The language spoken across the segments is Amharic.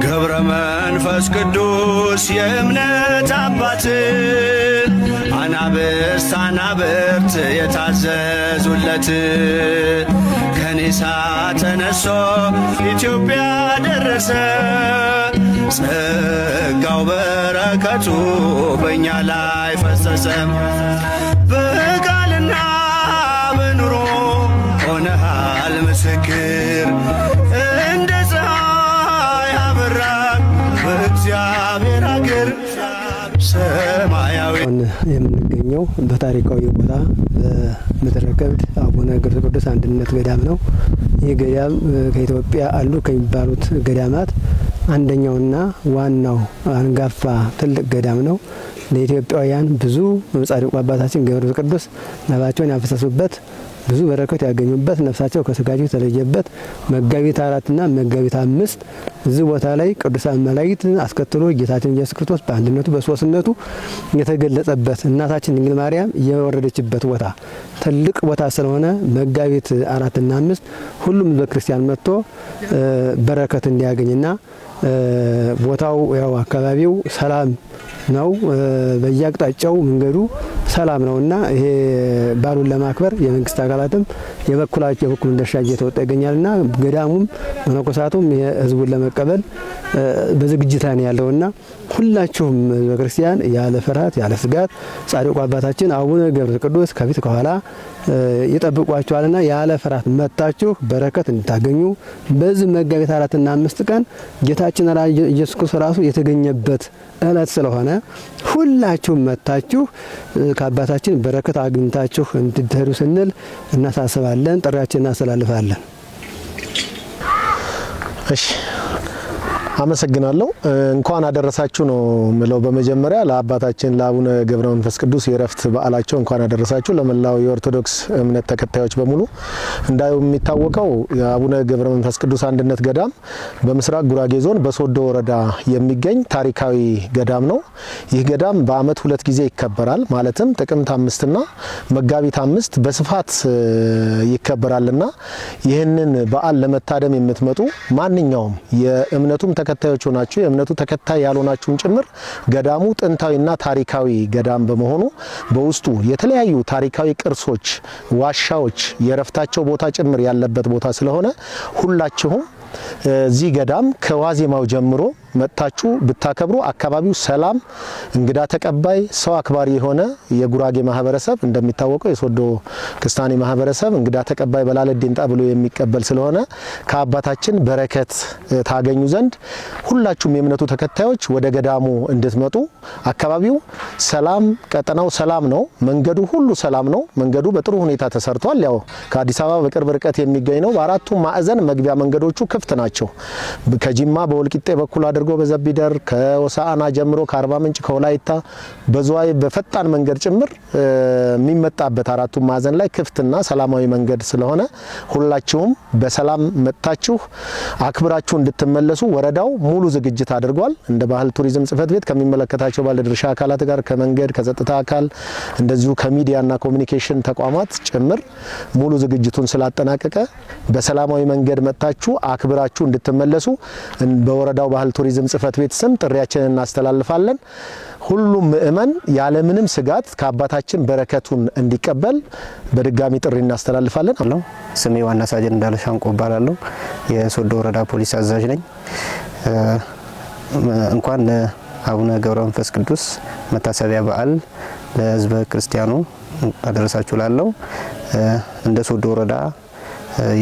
ገብረ መንፈስ ቅዱስ የእምነት አባት አናብርት የታዘዙለት ከኒሳ ተነሶ ኢትዮጵያ ደረሰ ጸጋው በረከቱ በእኛ ላይ ፈሰሰ በቃልና በኑሮ ሆነሃል ምስክር እንደ ፀሐይ አበራ በእግዚአብሔር አገር ሰማያዊ የምንገኘው በታሪካዊ ቦታ በምድረ ከብድ አቡነ ገብረ ቅዱስ አንድነት ገዳም ነው። ይህ ገዳም ከኢትዮጵያ አሉ ከሚባሉት ገዳማት አንደኛውና ዋናው አንጋፋ ትልቅ ገዳም ነው። ለኢትዮጵያውያን ብዙ ጻድቁ አባታችን ገብረ ቅዱስ ነፍሳቸውን ያፈሰሱበት ብዙ በረከት ያገኙበት ነፍሳቸው ከስጋቸው የተለየበት መጋቢት 4 እና መጋቢት 5 እዚህ ቦታ ላይ ቅዱሳን መላእክት አስከትሎ ጌታችን ኢየሱስ ክርስቶስ በአንድነቱ በሶስትነቱ የተገለጸበት እናታችን ድንግል ማርያም የወረደችበት ቦታ ትልቅ ቦታ ስለሆነ መጋቢት 4 እና 5 ሁሉም በክርስቲያን መጥቶ በረከት እንዲያገኝና ቦታው ያው አካባቢው ሰላም ነው። በየአቅጣጫው መንገዱ ሰላም ነውና ይሄ ባሉን ለማክበር የመንግስት አካላትም የበኩሉን ድርሻ እየተወጣ ይገኛልና ገዳሙም መነኮሳቱም ህዝቡን ለመቀበል በዝግጅት ላይ ያለውና ሁላችሁም በክርስቲያን ያለ ፍርሃት ያለ ስጋት ጻድቁ አባታችን አቡነ ገብረ ቅዱስ ከፊት ከኋላ ይጠብቋችኋልና ያለ ፍርሃት መጣችሁ በረከት እንድታገኙ በዚህ መጋቢት 4 እና 5 ቀን ጌታችን ኢየሱስ ክርስቶስ ራሱ የተገኘበት እለት ስለሆነ ሁላችሁም መጣችሁ ከአባታችን በረከት አግኝታችሁ እንድትሄዱ ስንል እናሳስባለን፣ ጥሪያችንን እናስተላልፋለን። እሺ አመሰግናለሁ። እንኳን አደረሳችሁ ነው ምለው። በመጀመሪያ ለአባታችን ለአቡነ ገብረ መንፈስ ቅዱስ የረፍት በዓላቸው እንኳን አደረሳችሁ። ለመላው የኦርቶዶክስ እምነት ተከታዮች በሙሉ የሚታወቀው የአቡነ ገብረ መንፈስ ቅዱስ አንድነት ገዳም በምስራቅ ጉራጌ ዞን በሶዶ ወረዳ የሚገኝ ታሪካዊ ገዳም ነው። ይህ ገዳም በአመት 2 ጊዜ ይከበራል። ማለትም ጥቅምት 5 እና መጋቢት 5 በስፋት ይከበራልና ይህንን በዓል ለመታደም የምትመጡ ማንኛውም የእምነቱም ተከታዮች ሆናችሁ የእምነቱ ተከታይ ያልሆናችሁን ጭምር ገዳሙ ጥንታዊና ታሪካዊ ገዳም በመሆኑ በውስጡ የተለያዩ ታሪካዊ ቅርሶች፣ ዋሻዎች የረፍታቸው ቦታ ጭምር ያለበት ቦታ ስለሆነ ሁላችሁም እዚህ ገዳም ከዋዜማው ጀምሮ መጣችሁ ብታከብሩ አካባቢው ሰላም፣ እንግዳ ተቀባይ፣ ሰው አክባሪ የሆነ የጉራጌ ማህበረሰብ እንደሚታወቀው የሶዶ ክርስቲያኒ ማህበረሰብ እንግዳ ተቀባይ በላለዴንጣ ብሎ የሚቀበል ስለሆነ ከአባታችን በረከት ታገኙ ዘንድ ሁላችሁም የእምነቱ ተከታዮች ወደ ገዳሙ እንድትመጡ። አካባቢው ሰላም፣ ቀጠናው ሰላም ነው። መንገዱ ሁሉ ሰላም ነው። መንገዱ በጥሩ ሁኔታ ተሰርቷል። ያው ከአዲስ አበባ በቅርብ ርቀት የሚገኝ ነው። በአራቱም ማዕዘን መግቢያ መንገዶቹ ክፍት ናቸው። ከጂማ በወልቂጤ በኩል አድርጎ በዘቢደር ከወሳአና ጀምሮ ከአርባ ምንጭ ከወላይታ በዝዋይ በፈጣን መንገድ ጭምር የሚመጣበት አራቱም ማዕዘን ላይ ክፍትና ሰላማዊ መንገድ ስለሆነ ሁላችሁም በሰላም መጣችሁ አክብራችሁ እንድትመለሱ ወረዳው ሙሉ ዝግጅት አድርጓል። እንደ ባህል ቱሪዝም ጽሕፈት ቤት ከሚመለከታቸው ባለድርሻ አካላት ጋር ከመንገድ ከጸጥታ አካል እንደዚሁ ከሚዲያና ኮሙኒኬሽን ተቋማት ጭምር ሙሉ ዝግጅቱን ስላጠናቀቀ በሰላማዊ መንገድ መጣችሁ አክብራችሁ እንድትመለሱ በወረዳው ባህል ቱሪዝም ጽሕፈት ቤት ስም ጥሪያችንን እናስተላልፋለን። ሁሉም ምእመን ያለምንም ስጋት ከአባታችን በረከቱን እንዲቀበል በድጋሚ ጥሪ እናስተላልፋለን። ስሜ ዋና ሳጅን እንዳለ ሻንቆ እባላለሁ። የሶዶ ወረዳ ፖሊስ አዛዥ ነኝ። እንኳን ለአቡነ ገብረ መንፈስ ቅዱስ መታሰቢያ በዓል ለሕዝበ ክርስቲያኑ አደረሳችሁ ላለው እንደ ሶዶ ወረዳ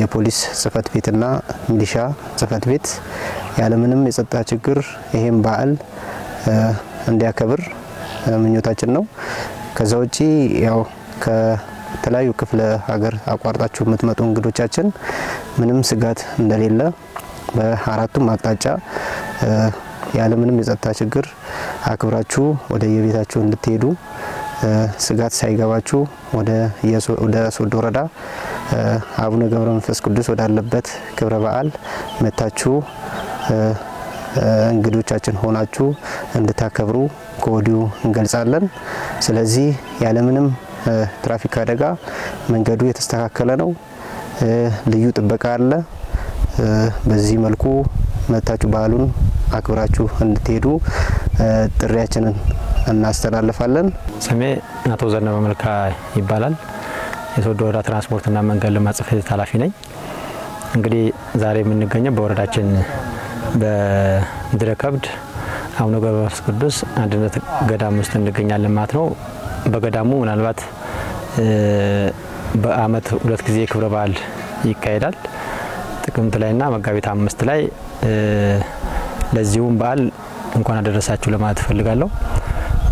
የፖሊስ ጽሕፈት ቤትና ሚሊሻ ጽሕፈት ቤት ያለምንም የጸጥታ ችግር ይሄን በዓል እንዲያከብር ምኞታችን ነው። ከዛ ውጪ ያው ከተለያዩ ክፍለ ሀገር አቋርጣችሁ የምትመጡ እንግዶቻችን ምንም ስጋት እንደሌለ በአራቱም አቅጣጫ ያለምንም የጸጥታ ችግር አክብራችሁ ወደ የቤታችሁ እንድትሄዱ ስጋት ሳይገባችሁ ወደ ሶዶ ወረዳ አቡነ ገብረ መንፈስ ቅዱስ ወዳለበት ክብረ በዓል መታችሁ እንግዶቻችን ሆናችሁ እንድታከብሩ ከወዲሁ እንገልጻለን። ስለዚህ ያለምንም ትራፊክ አደጋ መንገዱ የተስተካከለ ነው። ልዩ ጥበቃ አለ። በዚህ መልኩ መታችሁ በዓሉን አክብራችሁ እንድትሄዱ ጥሪያችንን እናስተላልፋለን። ስሜ አቶ ዘነበ መልካ ይባላል። የሶዶ ወረዳ ትራንስፖርትና መንገድ ልማት ጽሕፈት ቤት ኃላፊ ነኝ። እንግዲህ ዛሬ የምንገኘው በወረዳችን በምድረ ከብድ አቡነ ገብረ መንፈስ ቅዱስ አንድነት ገዳም ውስጥ እንገኛለን ማለት ነው። በገዳሙ ምናልባት በአመት 2 ጊዜ ክብረ በዓል ይካሄዳል። ጥቅምት ላይና መጋቢት 5 ላይ ለዚሁም በዓል እንኳን አደረሳችሁ ለማለት ፈልጋለሁ።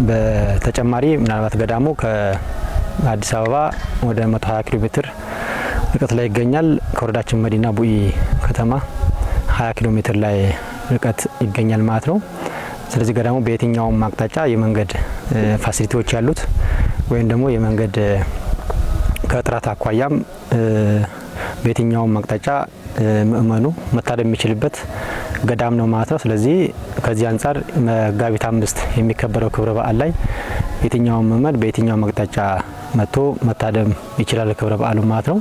በተጨማሪ ምናልባት ገዳሙ ከአዲስ አበባ ወደ 120 ኪሎ ሜትር ርቀት ላይ ይገኛል። ከወረዳችን መዲና ቡኢ ከተማ 20 ኪሎ ሜትር ላይ ርቀት ይገኛል ማለት ነው። ስለዚህ ገዳሙ በየትኛውም አቅጣጫ የመንገድ ፋሲሊቲዎች ያሉት ወይም ደግሞ የመንገድ ከጥራት አኳያም በየትኛውም አቅጣጫ ምእመኑ መታደም የሚችልበት ገዳም ነው ማለት ነው። ስለዚህ ከዚህ አንጻር መጋቢት 5 የሚከበረው ክብረ በዓል ላይ የትኛውም ምእመን በየትኛውም አቅጣጫ መጥቶ መታደም ይችላል ክብረ በዓሉ ማለት ነው።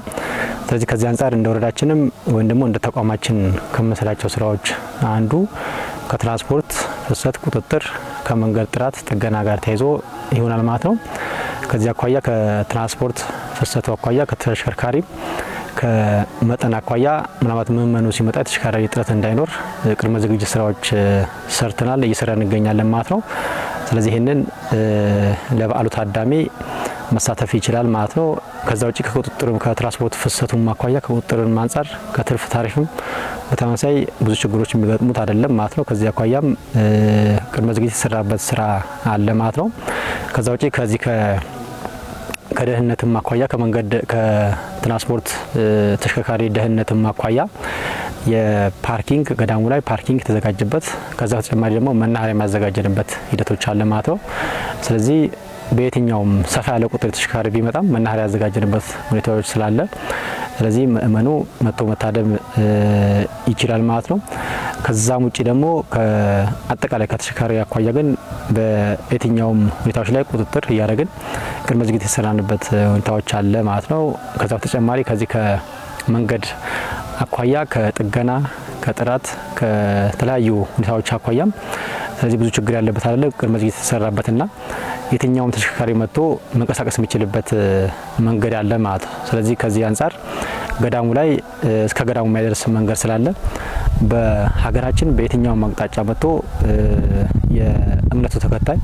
ስለዚህ ከዚህ አንጻር እንደ ወረዳችንም ወይም ደግሞ እንደ ተቋማችን ከመሰላቸው ስራዎች አንዱ ከትራንስፖርት ፍሰት ቁጥጥር ከመንገድ ጥራት ጥገና ጋር ተያይዞ ይሆናል ማለት ነው። ከዚህ አኳያ ከትራንስፖርት ፍሰቱ አኳያ ከተሽከርካሪ ከመጠን አኳያ ምናልባት ምእመኑ ሲመጣ ተሽከርካሪ እጥረት እንዳይኖር ቅድመ ዝግጅት ስራዎች ሰርተናል፣ እየሰራን እንገኛለን ማለት ነው። ስለዚህ ይህንን ለበዓሉ ታዳሚ መሳተፍ ይችላል ማለት ነው። ከዛ ውጪ ከቁጥጥሩም ከትራንስፖርት ፍሰቱም አኳያ ከቁጥጥሩም አንጻር ከትርፍ ታሪፍም በተመሳሳይ ብዙ ችግሮች የሚገጥሙት አይደለም ማለት ነው። ከዚህ አኳያም ቅድመ ዝግጅት የተሰራበት ስራ አለ ማለት ነው። ከዛ ውጪ ከዚህ ከደህንነትም አኳያ ከመንገድ ከትራንስፖርት ተሽከርካሪ ደህንነትም አኳያ የፓርኪንግ ገዳሙ ላይ ፓርኪንግ የተዘጋጀበት ከዛ በተጨማሪ ደግሞ መናኸሪያ የሚያዘጋጀንበት ሂደቶች አለ ማለት ነው። ስለዚህ በየትኛውም ሰፋ ያለ ቁጥር ተሽከርካሪ ቢመጣም መናኸሪያ ያዘጋጀንበት ሁኔታዎች ስላለ ስለዚህ ምእመኑ መጥቶ መታደም ይችላል ማለት ነው። ከዛም ውጪ ደግሞ ከአጠቃላይ ከተሽከርካሪ አኳያ ግን በየትኛውም ሁኔታዎች ላይ ቁጥጥር እያደረግን ቅድመ ዝግጅት የተሰራንበት ሁኔታዎች አለ ማለት ነው። ከዛ በተጨማሪ ከዚህ ከመንገድ አኳያ ከጥገና ከጥራት ከተለያዩ ሁኔታዎች አኳያም ስለዚህ ብዙ ችግር ያለበት አይደለም ቅድመ ዝግጅት የተሰራበትና የትኛውም ተሽከርካሪ መጥቶ መንቀሳቀስ የሚችልበት መንገድ አለ ማለት ነው። ስለዚህ ከዚህ አንጻር ገዳሙ ላይ እስከ ገዳሙ የሚያደርስ መንገድ ስላለ በሀገራችን በየትኛውም አቅጣጫ መጥቶ የእምነቱ ተከታይ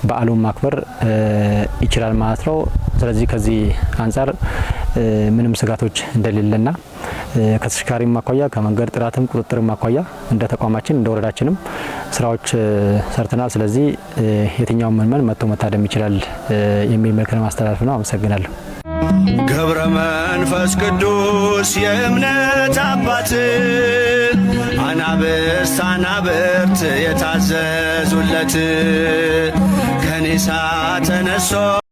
በዓሉን ማክበር ይችላል ማለት ነው። ስለዚህ ከዚህ አንጻር ምንም ስጋቶች እንደሌለና ከተሽከርካሪም አኳያ ከመንገድ ጥራትም ቁጥጥርም አኳያ እንደ ተቋማችን እንደ ወረዳችንም ስራዎች ሰርተናል። ስለዚህ የትኛውም ምእመን መጥቶ መታደም ይችላል የሚል መልእክት ማስተላለፍ ነው። አመሰግናለሁ። ገብረ መንፈስ ቅዱስ የእምነት አባት አናብስት አናብርት የታዘዙለት ከኒሳ ተነሶ